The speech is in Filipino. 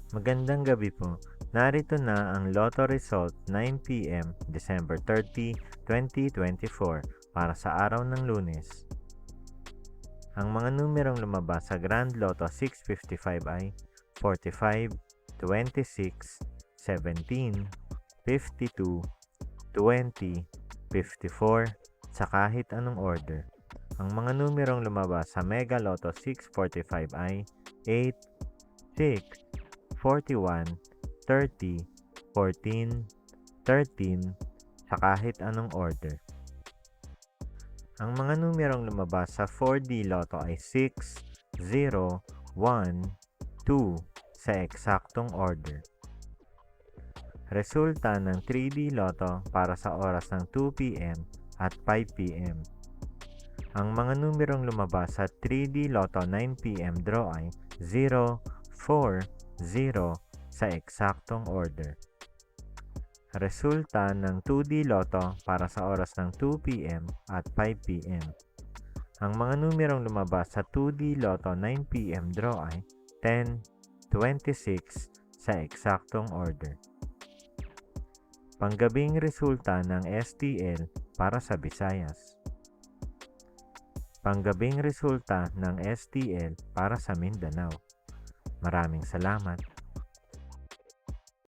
Magandang gabi po. Narito na ang Lotto result 9 p.m. December 30, 2024 para sa araw ng Lunes. Ang mga numerong lumabas sa Grand Lotto 655 ay 45, 26, 17, 52, 20, 54 sa kahit anong order. Ang mga numerong lumabas sa Mega Lotto 645 ay 8, 6, 41, 30, 14, 13 sa kahit anong order. Ang mga numerong lumabas sa 4D Lotto ay 6, 0, 1, 2 sa eksaktong order. Resulta ng 3D Lotto para sa oras ng 2 p.m. at 5 p.m. Ang mga numerong lumabas sa 3D Lotto 9 p.m. draw ay 0, 4, 0 sa eksaktong order. Resulta ng 2D Lotto para sa oras ng 2 p.m. at 5 p.m. Ang mga numerong lumabas sa 2D Lotto 9 p.m. draw ay 10, 26 sa eksaktong order. Panggabing resulta ng STL para sa Visayas. Panggabing resulta ng STL para sa Mindanao. Maraming salamat.